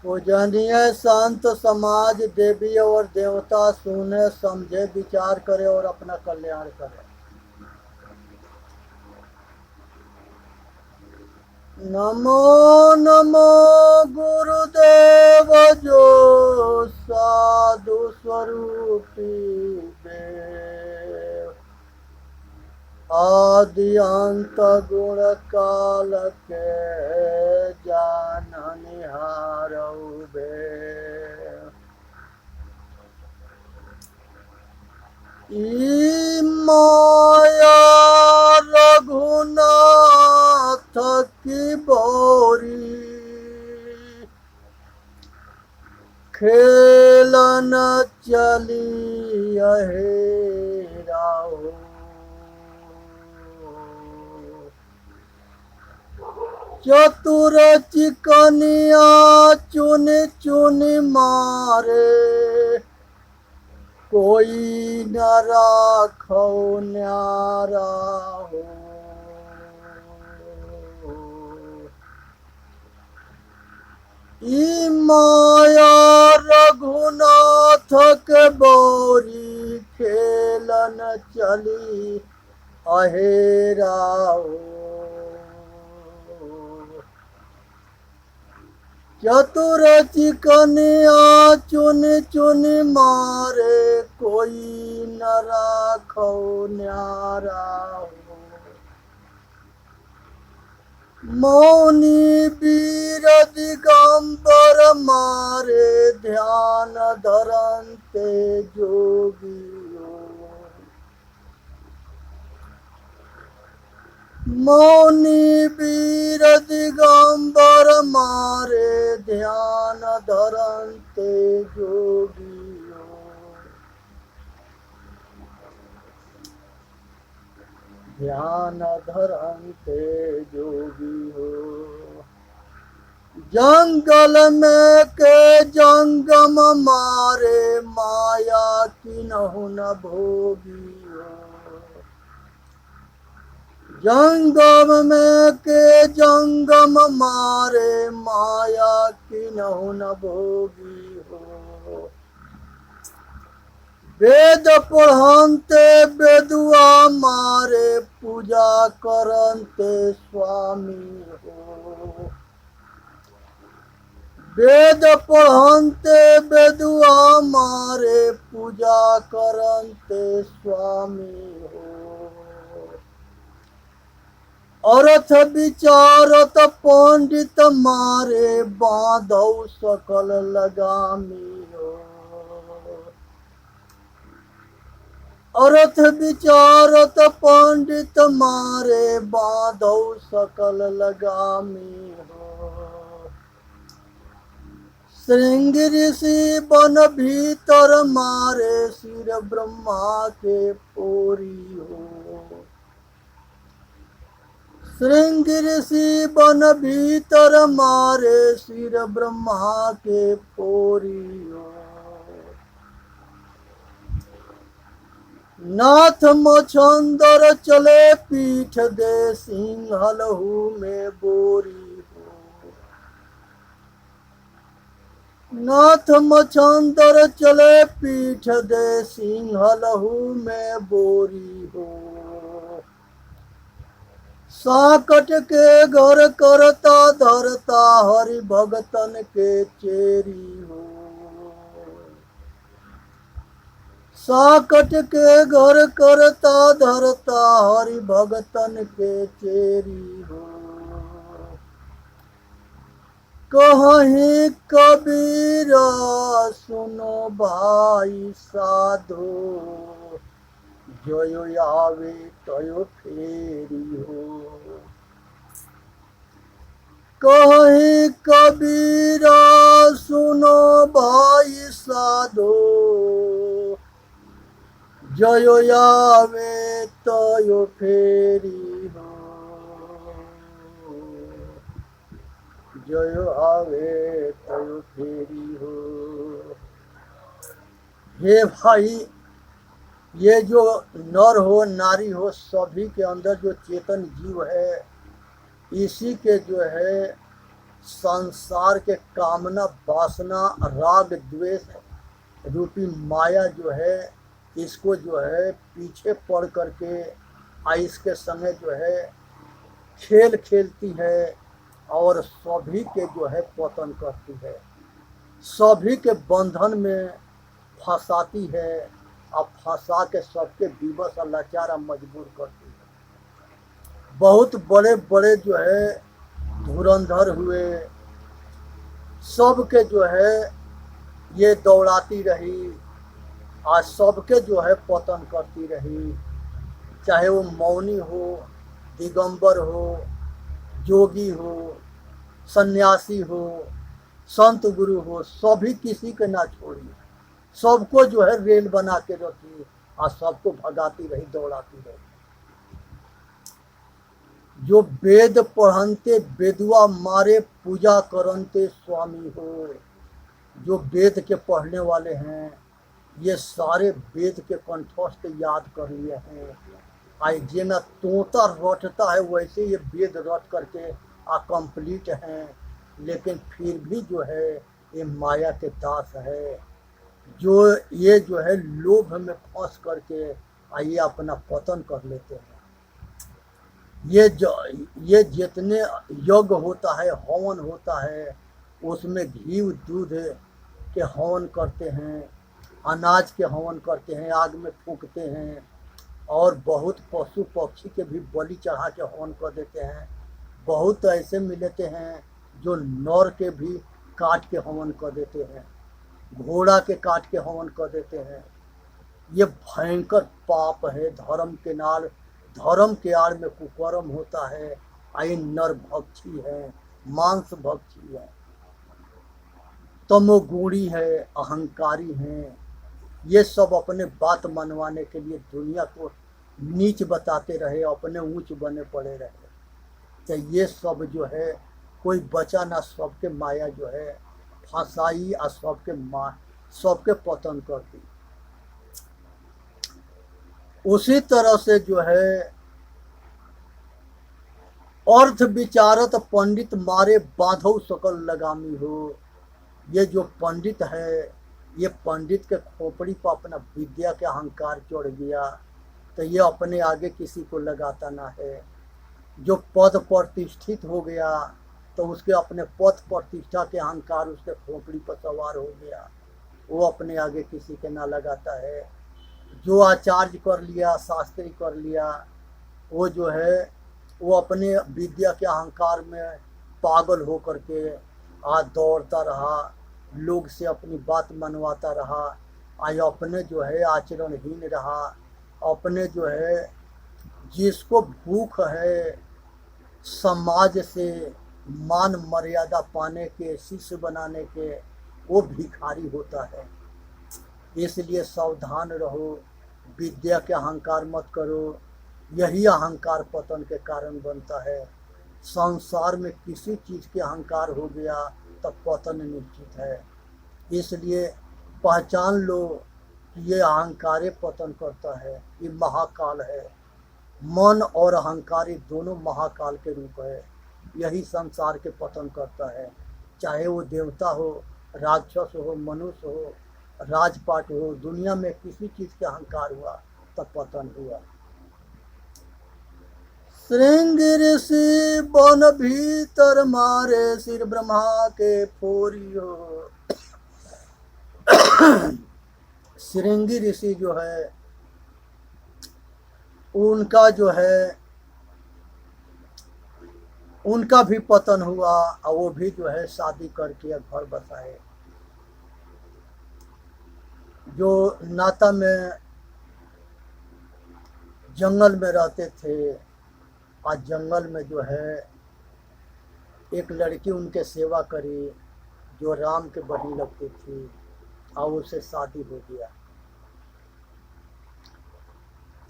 पूजनीय संत समाज देवी और देवता सुने समझे विचार करे और अपना कल्याण करे। नमो नमो गुरुदेव जो साधु स्वरूपी देव, आदि अंत गुण काल के जाननिहारऊ भेव। ई माया रघुनाथ की बोरी, खेलन चली अहेराओ। चतुर चिकनिया चुन चुन मारे, कोई न राखो न्यारा हो। ई माया रघुनाथ के बोरी, खेलन चली अहेराओ। चतुर चिकनिया चुन चुन मारे, कोई न राखो न्यारा हो। मौनी वीर दिगंबर मारे, ध्यान धरंते जोगियो। मौनी वीर दिगंबर मारे, ध्यान धरंते जोगियो। ध्यान धरंते जोगियो। जंगल में के जंगम मारे, माया किन्हु न भोगियो। जंगम में के जंगम मारे, माया किन्हु न भोगी हो। वेद पढ़ंते बेदुआ मारे, पूजा करंते स्वामी हो। वेद पढ़ंते बेदुआ मारे, पूजा करंते स्वामी हो। अर्थ विचारत पंडित मारे, बांधौ सकल लगामी हो। अर्थ विचारत पंडित मारे, बांधौ सकल लगामी हो। श्रृंग ऋषि बन भीतर मारे, सिर ब्रह्मा के पोरी हो। श्रृंग ऋषि बन भीतर मारे, सिर ब्रह्मा के पोरी हो। नाथ मछंदर चले पीठ दे, सिंहलहू में बोरी हो। नाथ मछंदर चले पीठ दे, सिंहलहू में बोरी हो। साकट के घर करता धरता, हरि भगतन के चेरी हो। साकट के घर करता धरता, हरि भगतन के चेरी हो। कहीं कबीरा सुनो भाई साधो, जयो आवे तयो फेरी हो। कहीं कबीरा सुनो भाई साधो, जयो आवे तयो फेरी हो। जयो आवे तयो फेरी हो। हे भाई, ये जो नर हो नारी हो, सभी के अंदर जो चेतन जीव है, इसी के जो है संसार के कामना वासना राग द्वेष रूपी माया जो है इसको जो है पीछे पड़ करके इसके संगे जो है खेल खेलती है और सभी के जो है पतन करती है, सभी के बंधन में फंसाती है और फंसा के सबके विवश और लाचार मजबूर करती है। बहुत बड़े बड़े जो है धुरंधर हुए, सबके जो है ये दौड़ाती रही, आज सबके जो है पतन करती रही, चाहे वो मौनी हो, दिगंबर हो, जोगी हो, सन्यासी हो, संत गुरु हो, सभी किसी के ना छोड़ी, सबको जो है रेल बना के रखी और सबको भगाती रही, दौड़ाती रही। जो वेद पढ़नते वेदुआ मारे पूजा करनते स्वामी हो, जो वेद के पढ़ने वाले हैं ये सारे वेद के कंठस्थ याद कर लिए हैं। आई जेना तोता रटता है वैसे ये वेद रट करके कंप्लीट हैं, लेकिन फिर भी जो है ये माया के दास है, जो ये जो है लोभ में फंस करके ये अपना पतन कर लेते हैं। ये जितने यज्ञ होता है, हवन होता है, उसमें घी दूध के हवन करते हैं, अनाज के हवन करते हैं, आग में फूंकते हैं और बहुत पशु पक्षी के भी बलि चढ़ा के हवन कर देते हैं। बहुत ऐसे मिलते हैं जो नर के भी काट के हवन कर देते हैं, घोड़ा के काट के हवन कर देते हैं। ये भयंकर पाप है। धर्म के आड़ में कुकर्म होता है। आई नर भक्षी है, मांस भक्षी है, तमोगुणी है, अहंकारी हैं। ये सब अपने बात मनवाने के लिए दुनिया को नीच बताते रहे, अपने ऊंच बने पड़े रहे। तो ये सब जो है कोई बचा ना, सबके माया जो है फंसाई और सबके पतन कर दी। उसी तरह से जो है अर्थ विचारत पंडित मारे बाधो सकल लगामी हो। ये जो पंडित है, ये पंडित के खोपड़ी पर अपना विद्या के अहंकार चढ़ गया तो ये अपने आगे किसी को लगाता ना है। जो पद प्रतिष्ठित हो गया तो उसके अपने पद प्रतिष्ठा के अहंकार उसके खोपड़ी पर सवार हो गया, वो अपने आगे किसी के ना लगाता है। जो आचार्य कर लिया, शास्त्री कर लिया, वो जो है वो अपने विद्या के अहंकार में पागल हो करके दौड़ता रहा, लोग से अपनी बात मनवाता रहा, अपने जो है आचरणहीन रहा, अपने जो है जिसको भूख है समाज से मान मर्यादा पाने के, शिष्य बनाने के, वो भिखारी होता है। इसलिए सावधान रहो, विद्या के अहंकार मत करो, यही अहंकार पतन के कारण बनता है। संसार में किसी चीज़ के अहंकार हो गया तब पतन निश्चित है। इसलिए पहचान लो कि ये अहंकार पतन करता है, ये महाकाल है। मन और अहंकारी दोनों महाकाल के रूप है, यही संसार के पतन करता है। चाहे वो देवता हो, राक्षस हो, मनुष्य हो, राजपाट हो, दुनिया में किसी चीज़ के अहंकार हुआ तब पतन हुआ। श्रृंग ऋषि बन भीतर मारे सिर ब्रह्मा के फोरी हो। श्रृंगी ऋषि जो है उनका जो है उनका भी पतन हुआ और वो भी जो है शादी करके घर बसाए। जो नाता में जंगल में रहते थे, आज जंगल में जो है एक लड़की उनके सेवा करी जो राम के बड़ी लगती थी और उससे शादी हो गया।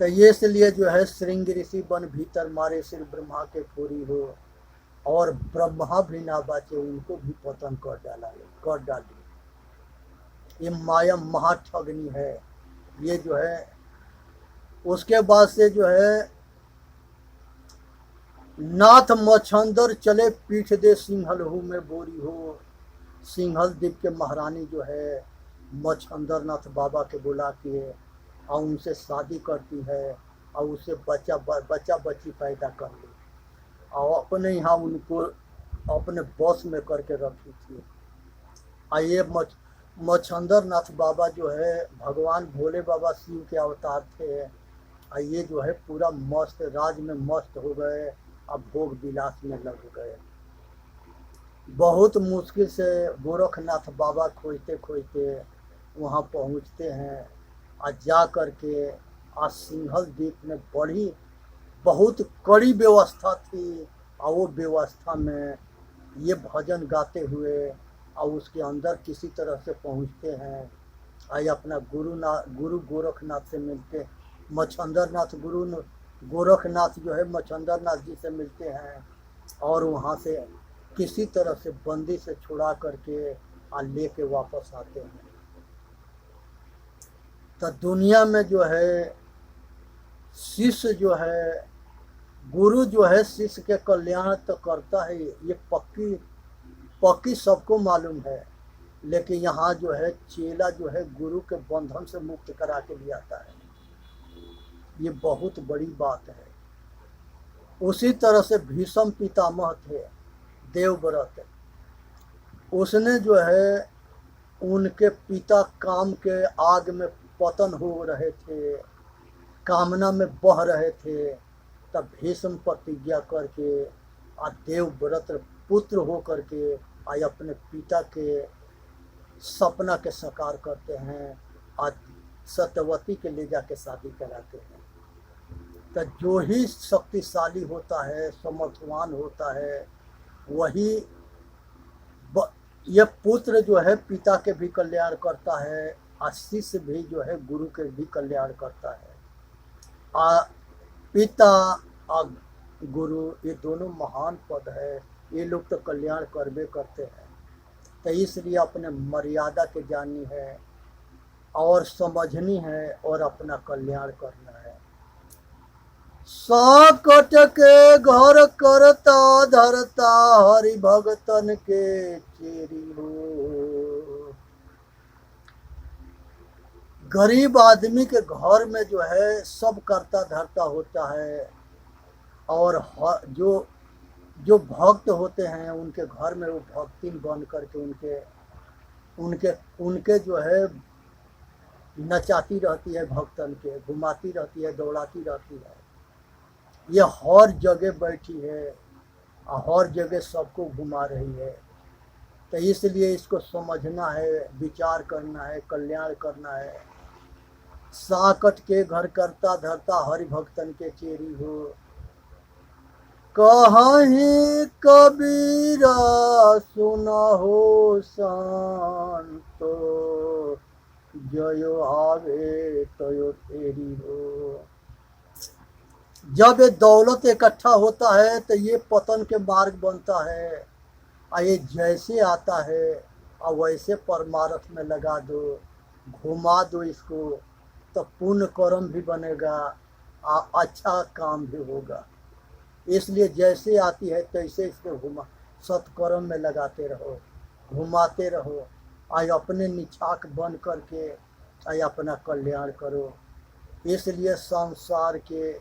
तो ये इसलिए जो है श्रृंग ऋषि बन भीतर मारे सिर ब्रह्मा के फोरी हो, और ब्रह्मा भी ना बाचे, उनको भी पतन कर डाली। ये माया महाठगनी है। ये जो है उसके बाद से जो है नाथ मछंदर चले पीठ दे सिंहल हूँ में बोरी हो। सिंहल द्वीप के महारानी जो है मछंदर नाथ बाबा के बुला के और उनसे शादी करती है और उसे बच्चा बच्ची पैदा कर ली और अपने यहाँ उनको अपने बस में करके रखी थी। और ये मछंदर नाथ बाबा जो है भगवान भोले बाबा शिव के अवतार थे। और ये जो है पूरा मस्त राज में मस्त हो गए, अब भोग विलास में लग गए। बहुत मुश्किल से गोरखनाथ बाबा खोजते खोजते वहाँ पहुँचते हैं और जा कर के आज सिंहल द्वीप में बड़ी बहुत कड़ी व्यवस्था थी और वो व्यवस्था में ये भजन गाते हुए और उसके अंदर किसी तरह से पहुँचते हैं। आई अपना गुरु गोरखनाथ से मिलते, मछंदर नाथ गुरु गोरखनाथ जो है मछंदर नाथ जी से मिलते हैं और वहाँ से किसी तरह से बंदी से छुड़ा करके और लेके वापस आते हैं। तो दुनिया में जो है शिष्य जो है गुरु जो है शिष्य के कल्याण तो करता है, ये पक्की सबको मालूम है। लेकिन यहाँ जो है चेला जो है गुरु के बंधन से मुक्त करा के ले आता है, ये बहुत बड़ी बात है। उसी तरह से भीष्म पितामह थे देवव्रत, उसने जो है उनके पिता काम के आग में पतन हो रहे थे, कामना में बह रहे थे, तब भीष्म प्रतिज्ञा करके और देवव्रत पुत्र हो करके आज अपने पिता के सपना के साकार करते हैं, आज सत्यवती के ले जाके शादी कराते हैं। तो जो ही शक्तिशाली होता है समर्थवान होता है वही ये पुत्र जो है पिता के भी कल्याण करता है और शिष्य भी जो है गुरु के भी कल्याण करता है। पिता और गुरु ये दोनों महान पद है, ये लोग तो कल्याण करबे करते हैं। तो इसलिए अपने मर्यादा के जाननी है और समझनी है और अपना कल्याण करना है। साकट के घर करता धरता हरि भगतन के चेरी हो। गरीब आदमी के घर में जो है सब करता धरता होता है और जो भक्त होते हैं उनके घर में वो भक्तिन बन करके उनके जो है नचाती रहती है, भक्तन के घुमाती रहती है, दौड़ाती रहती है। ये हर जगह बैठी है और हर जगह सबको घुमा रही है। तो इसलिए इसको समझना है, विचार करना है, कल्याण करना है। साकट के घर करता धरता हरि भक्तन के चेरी हो। कहीं कबीरा सुना हो संतो, जयो आवे तयो तेरी हो। जब ये दौलत इकट्ठा होता है तो ये पतन के मार्ग बनता है और ये जैसे आता है और वैसे परमार्थ में लगा दो, घुमा दो इसको, तो पुण्य कर्म भी बनेगा और अच्छा काम भी होगा। इसलिए जैसे आती है तैसे इसको घुमा सत्कर्म में लगाते रहो, घुमाते रहो और अपने निछाक बन करके अपना कल्याण करो। इसलिए संसार के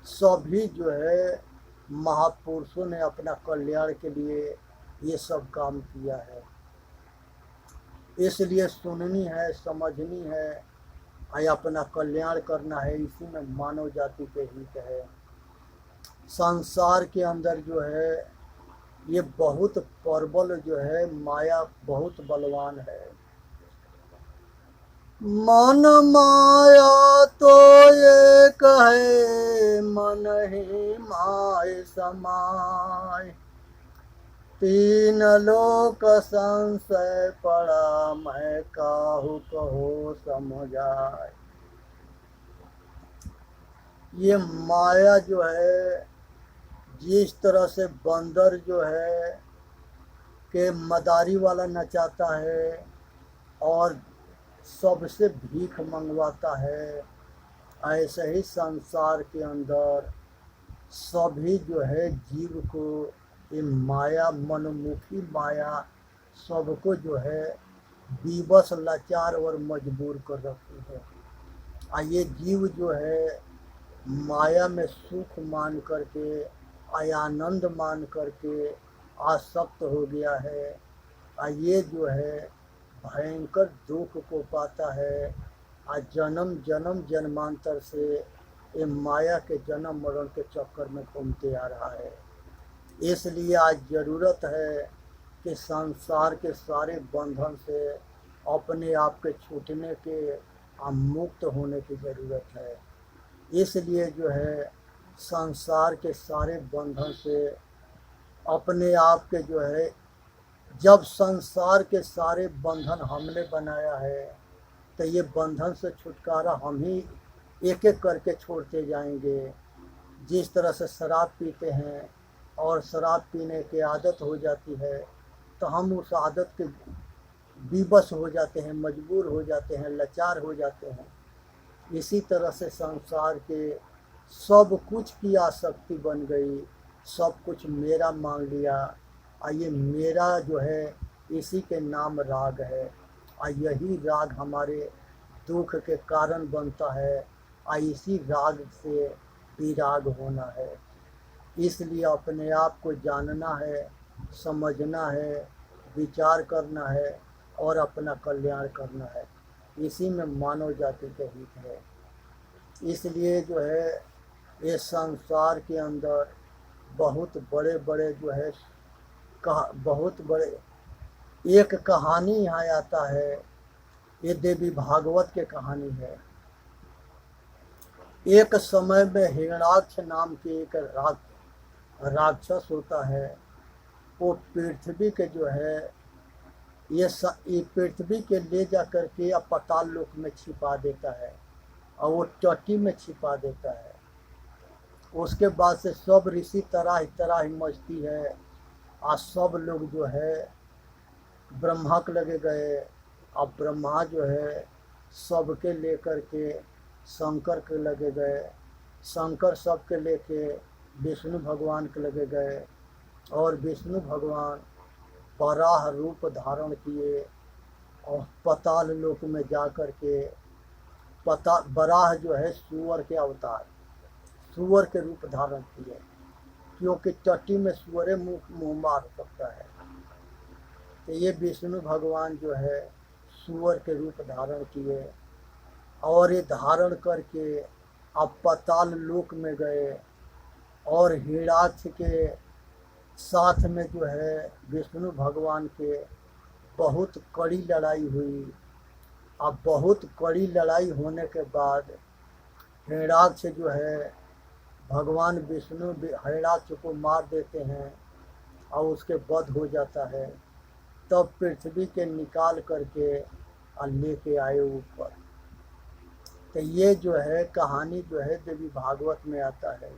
सभी जो है महापुरुषों ने अपना कल्याण के लिए ये सब काम किया है। इसलिए सुननी है, समझनी है और अपना कल्याण करना है। इसी में मानव जाति के हित है। संसार के अंदर जो है ये बहुत प्रबल जो है माया बहुत बलवान है। मन माया तो एक है मन ही माय समाय, तीन लोक संशय पड़ा मैं काहू कहो समझाए। ये माया जो है जिस तरह से बंदर जो है के मदारी वाला नचाता है और सबसे भीख मंगवाता है, ऐसे ही संसार के अंदर सभी जो है जीव को ये माया, मनमुखी माया सबको जो है विवश, लाचार और मजबूर कर रखी है। ये जीव जो है माया में सुख मान करके, आनंद मान करके आसक्त हो गया है। ये जो है भयंकर दुख को पाता है। जन्म जन्म जन्मांतर से ये माया के जन्म मरण के चक्कर में घूमते आ रहा है। इसलिए आज ज़रूरत है कि संसार के सारे बंधन से अपने आप के छूटने के, मुक्त होने की ज़रूरत है। इसलिए जो है संसार के सारे बंधन से अपने आप के जो है, जब संसार के सारे बंधन हमने बनाया है तो ये बंधन से छुटकारा हम ही एक एक करके छोड़ते जाएंगे। जिस तरह से शराब पीते हैं और शराब पीने की आदत हो जाती है तो हम उस आदत के विवश हो जाते हैं, मजबूर हो जाते हैं, लाचार हो जाते हैं। इसी तरह से संसार के सब कुछ की आसक्ति बन गई, सब कुछ मेरा मान लिया। ये मेरा जो है इसी के नाम राग है। यही राग हमारे दुख के कारण बनता है। इसी राग से विराग होना है। इसलिए अपने आप को जानना है, समझना है, विचार करना है और अपना कल्याण करना है। इसी में मानव जाति के हित है। इसलिए जो है ये संसार के अंदर बहुत बड़े बड़े जो है बहुत बड़े एक कहानी यहाँ आता है। ये देवी भागवत के कहानी है। एक समय में हिरण्याक्ष नाम के एक राक्षस होता है। वो पृथ्वी के जो है ये पृथ्वी के ले जा करके पाताल लोक में छिपा देता है और वो चट्टी में छिपा देता है। उसके बाद से सब ऋषि तरह तरह ही मचती है। आज सब लोग जो है ब्रह्मा के लगे गए। अब ब्रह्मा जो है सबके लेकर के शंकर के लगे गए। शंकर सबके लेके विष्णु भगवान के लगे गए और विष्णु भगवान बराह रूप धारण किए और पाताल लोक में जा कर के बराह जो है सूअर के अवतार, सूअर के रूप धारण किए, क्योंकि टट्टी में सूअरे मुँह मार सकता है। तो ये विष्णु भगवान जो है सूअर के रूप धारण किए और ये धारण करके अब पाताल लोक में गए और हिरण्याक्ष के साथ में जो है विष्णु भगवान के बहुत कड़ी लड़ाई हुई। अब बहुत कड़ी लड़ाई होने के बाद हिरण्याक्ष जो है भगवान विष्णु हिरण्याक्ष को मार देते हैं और उसके वध हो जाता है। तब पृथ्वी के निकाल करके लेके आए ऊपर। तो ये जो है कहानी जो है देवी भागवत में आता है।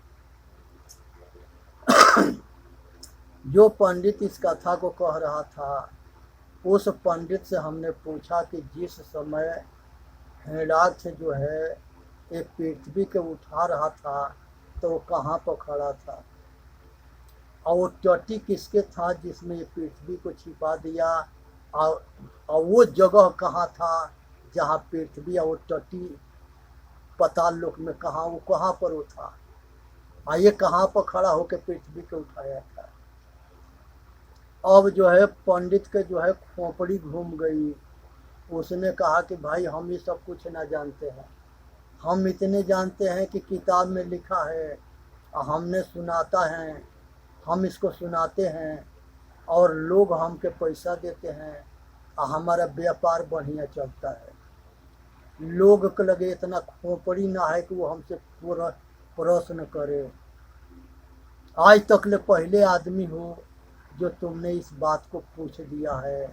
जो पंडित इस कथा को कह रहा था उस पंडित से हमने पूछा कि जिस समय हिरण्याक्ष जो है एक पृथ्वी के उठा रहा था तो वो कहाँ पर खड़ा था और वो टट्टी किसके था जिसमें ये पृथ्वी को छिपा दिया और वो जगह कहाँ था जहाँ पृथ्वी और वो टट्टी पाताल लोक में वो कहाँ पर वो था। ये कहाँ पर खड़ा होकर पृथ्वी को उठाया था। अब जो है पंडित के जो है खोपड़ी घूम गई। उसने कहा कि भाई हम ये सब कुछ ना जानते हैं, हम इतने जानते हैं कि किताब में लिखा है, हमने सुनाता है, हम इसको सुनाते हैं और लोग हमके पैसा देते हैं, हमारा व्यापार बढ़िया चलता है। लोग के लगे इतना खोपड़ी ना है कि वो हमसे प्रश्न करे। आज तक ले पहले आदमी हो जो तुमने इस बात को पूछ दिया है,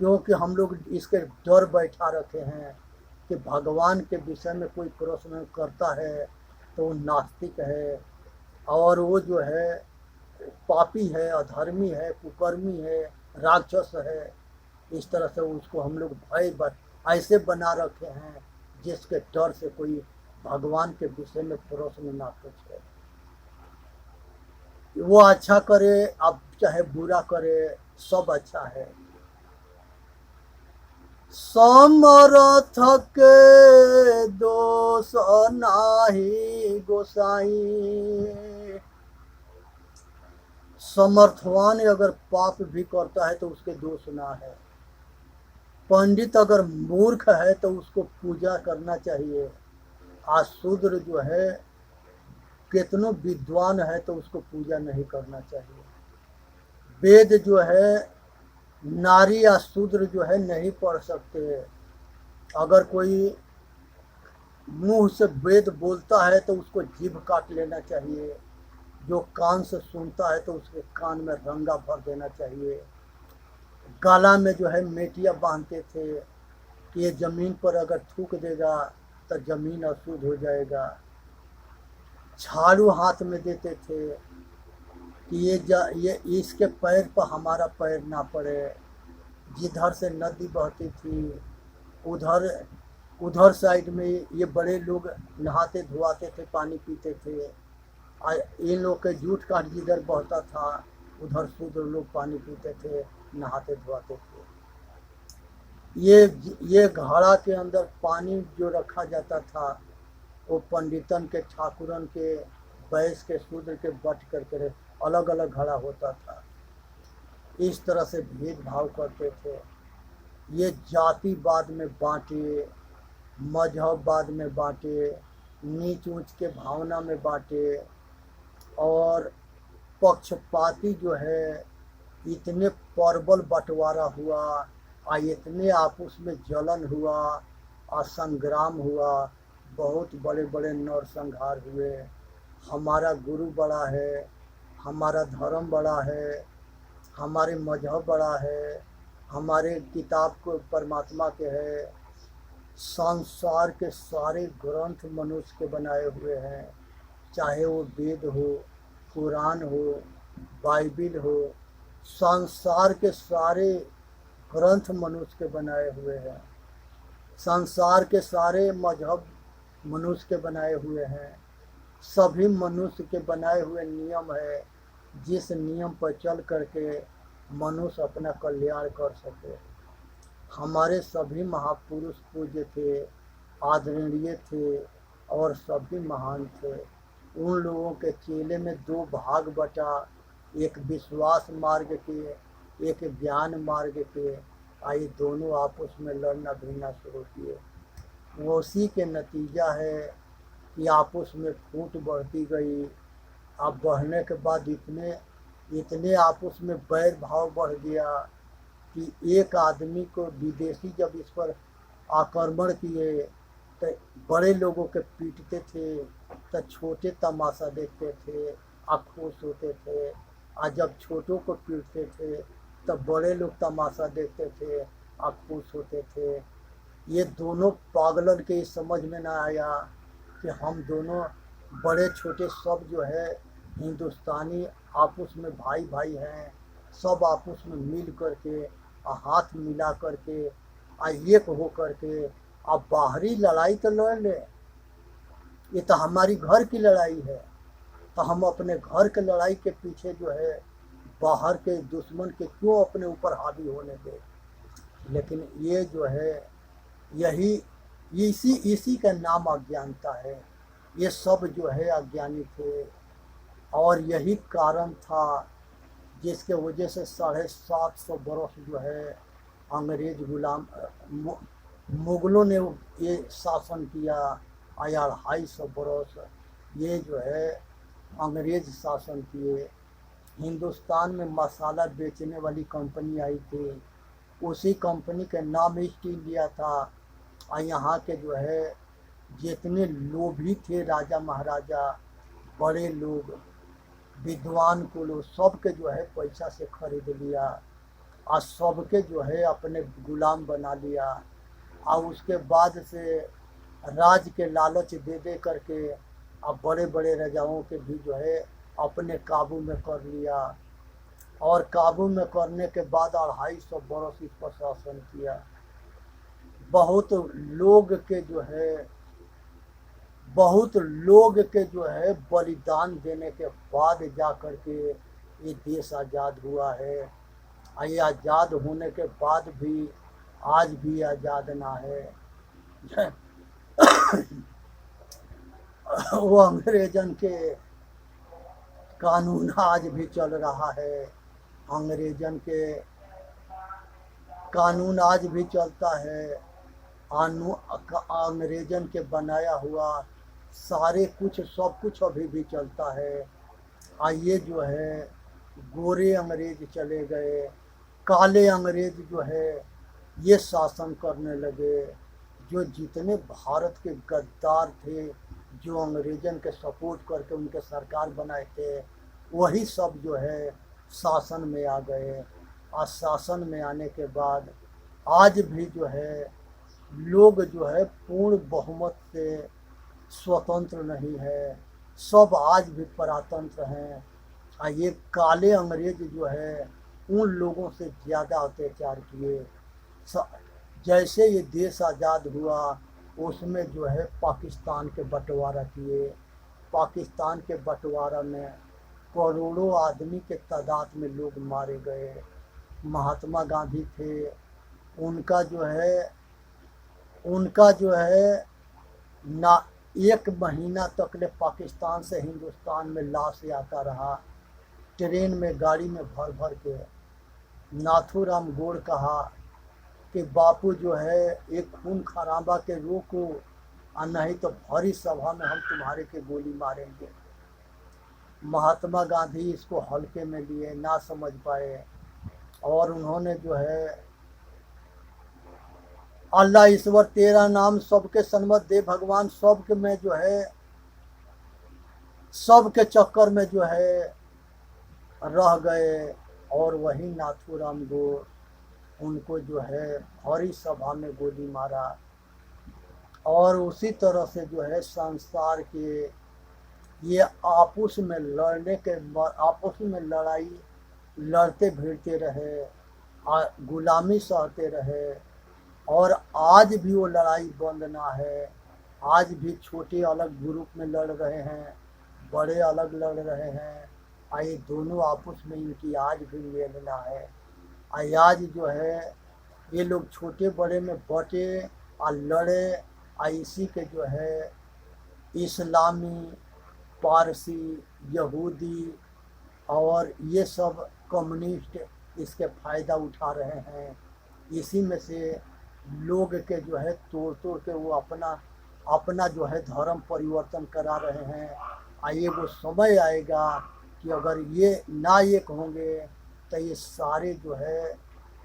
क्योंकि हम लोग इसके डर बैठा रखे हैं कि भगवान के विषय में कोई प्रश्न करता है तो वो नास्तिक है और वो जो है पापी है, अधर्मी है, कुकर्मी है, राक्षस है। इस तरह से उसको हम लोग भय ऐसे बना रखे हैं जिसके डर से कोई भगवान के विषय में प्रश्न ना पूछे। वो अच्छा करे अब चाहे बुरा करे, सब अच्छा है। समर्थ के दोष नाही गोसाई। समर्थवान अगर पाप भी करता है तो उसके दोष ना है। पंडित अगर मूर्ख है तो उसको पूजा करना चाहिए। आज शूद्र जो है कितनों विद्वान है तो उसको पूजा नहीं करना चाहिए। वेद जो है नारी या शूद्र जो है नहीं पढ़ सकते। अगर कोई मुंह से वेद बोलता है तो उसको जीभ काट लेना चाहिए। जो कान से सुनता है तो उसके कान में रंगा भर देना चाहिए। गाला में जो है मेटिया बांधते थे कि ये जमीन पर अगर थूक देगा तो जमीन अशुद्ध हो जाएगा। झाड़ू हाथ में देते थे कि ये इसके पैर पर हमारा पैर ना पड़े। जिधर से नदी बहती थी उधर उधर साइड में ये बड़े लोग नहाते धोआते थे, पानी पीते थे। इन लोग के जूठ काट जिधर बहता था उधर शूद्र लोग पानी पीते थे, नहाते धोआते थे। ये घड़ा के अंदर पानी जो रखा जाता था वो पंडितन के, ठाकुरन के, वैश्य के, शूद्र के बट करके अलग अलग घड़ा होता था। इस तरह से भेदभाव करते थे। ये जातिवाद में बांटे, मजहबवाद में बांटे, नीच ऊंच के भावना में बांटे और पक्षपाती जो है इतने प्रबल बंटवारा हुआ और इतने आपस में जलन हुआ और संग्राम हुआ। बहुत बड़े बड़े नरसंहार हुए। हमारा गुरु बड़ा है, हमारा धर्म बड़ा है, हमारे मजहब बड़ा है, हमारे किताब को परमात्मा के है। संसार के सारे ग्रंथ मनुष्य के बनाए हुए हैं, चाहे वो वेद हो, कुरान हो, बाइबिल हो। संसार के सारे ग्रंथ मनुष्य के बनाए हुए हैं। संसार के सारे मजहब मनुष्य के बनाए हुए हैं। सभी मनुष्य के बनाए हुए नियम है जिस नियम पर चल करके मनुष्य अपना कल्याण कर सके। हमारे सभी महापुरुष पूज्य थे, आदरणीय थे और सभी महान थे। उन लोगों के चेले में दो भाग बटा, एक विश्वास मार्ग के, एक ज्ञान मार्ग के। आई दोनों आपस में लड़ना भिड़ना शुरू किए। वो उसी के नतीजा है कि आपस में फूट बढ़ती गई। अब बढ़ने के बाद इतने आपस में बैर भाव बढ़ गया कि एक आदमी को विदेशी जब इस पर आक्रमण किए तो बड़े लोगों के पीटते थे तो छोटे तमाशा देखते थे और खुश होते थे। और जब छोटों को पीटते थे तब बड़े लोग तमाशा देखते थे और खुश होते थे। ये दोनों पागलन के समझ में ना आया कि हम दोनों बड़े छोटे सब जो है हिंदुस्तानी आपस में भाई भाई हैं। सब आपस में मिल करके हाथ मिला करके एक हो करके अब बाहरी लड़ाई तो लड़ ले। ये तो हमारी घर की लड़ाई है, तो हम अपने घर के लड़ाई के पीछे जो है बाहर के दुश्मन के क्यों अपने ऊपर हावी होने दे। लेकिन ये जो है यही इसी का नाम अज्ञानता है। ये सब जो है अज्ञानी थे और यही कारण था जिसके वजह से 750 बरस जो है अंग्रेज गुलाम मुगलों ने ये शासन किया। 250 बरस ये जो है अंग्रेज शासन किए। हिंदुस्तान में मसाला बेचने वाली कंपनी आई थी, उसी कंपनी के नाम ईस्ट इंडिया था। और यहाँ के जो है जितने लोभी थे राजा महाराजा, बड़े लोग, विद्वान को लोग, सबके जो है पैसा से खरीद लिया और सबके जो है अपने गुलाम बना लिया। और उसके बाद से राज के लालच दे दे करके अब बड़े बड़े राजाओं के भी जो है अपने काबू में कर लिया। और काबू में करने के बाद 250 बरस इस पर शासन किया। बहुत लोग के जो है बहुत लोग के जो है बलिदान देने के बाद जा कर के ये देश आज़ाद हुआ है। ये आज़ाद होने के बाद भी आज भी आज़ाद ना है। वो अंग्रेजन के कानून आज भी चल रहा है। अंग्रेजन के कानून आज भी चलता है। अंग्रेजन के बनाया हुआ सारे कुछ सब कुछ अभी भी चलता है। ये जो है गोरे अंग्रेज चले गए, काले अंग्रेज जो है ये शासन करने लगे। जो जितने भारत के गद्दार थे, जो अंग्रेजन के सपोर्ट करके उनके सरकार बनाए थे, वही सब जो है शासन में आ गए। और शासन में आने के बाद आज भी जो है लोग जो है पूर्ण बहुमत से स्वतंत्र नहीं है, सब आज भी परातंत्र हैं। ये काले अंग्रेज जो है उन लोगों से ज़्यादा अत्याचार किए। जैसे ये देश आज़ाद हुआ उसमें जो है पाकिस्तान के बंटवारा किए। पाकिस्तान के बंटवारा में करोड़ों आदमी के तादाद में लोग मारे गए। महात्मा गांधी थे, उनका जो है ना एक महीना तक ले पाकिस्तान से हिंदुस्तान में लाश आता रहा, ट्रेन में गाड़ी में भर भर के। नाथूराम गोड़ कहा कि बापू जो है एक खून खराबा के रोको और नहीं तो भरी सभा में हम तुम्हारे के गोली मारेंगे। महात्मा गांधी इसको हल्के में लिए, ना समझ पाए, और उन्होंने जो है अल्लाह ईश्वर तेरा नाम सबके सन्मत दे भगवान, सबके में जो है सबके चक्कर में जो है रह गए। और वही नाथूराम गोड़ उनको जो है भरी सभा में गोली मारा। और उसी तरह से जो है संसार के ये आपस में लड़ाई लड़ते भिड़ते रहे, गुलामी सहते रहे। और आज भी वो लड़ाई बंद ना है। आज भी छोटे अलग ग्रुप में लड़ रहे हैं, बड़े अलग लड़ रहे हैं। ये दोनों आपस में इनकी आज भी मेल ना है। आज जो है ये लोग छोटे बड़े में बटे और लड़े। इसी के जो है इस्लामी, पारसी, यहूदी और ये सब कम्युनिस्ट इसके फ़ायदा उठा रहे हैं। इसी में से लोग के जो है तोड़ तोड़ के वो अपना जो है धर्म परिवर्तन करा रहे हैं। ये वो समय आएगा कि अगर ये ना एक होंगे तो ये सारे जो है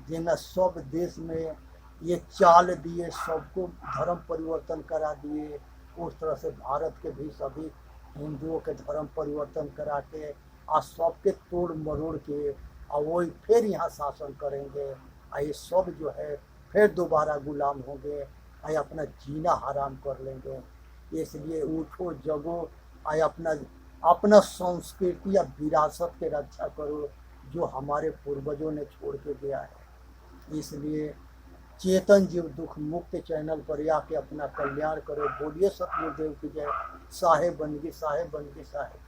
जिन्हें सब देश में ये चाल दिए, सबको धर्म परिवर्तन करा दिए, उस तरह से भारत के भी सभी हिंदुओं के धर्म परिवर्तन करा के और सबके तोड़ मरोड़ के और वो फिर यहाँ शासन करेंगे। ये सब जो है फिर दोबारा गुलाम होंगे, अपना जीना हराम कर लेंगे। इसलिए उठो जगो, अपना संस्कृति या विरासत के रक्षा करो जो हमारे पूर्वजों ने छोड़ के गया है। इसलिए चेतन जीव दुख मुक्त चैनल पर आके अपना कल्याण करो। बोलिए सतगुरुदेव की जय। साहेब बन गई, साहेब बन गई, साहेब।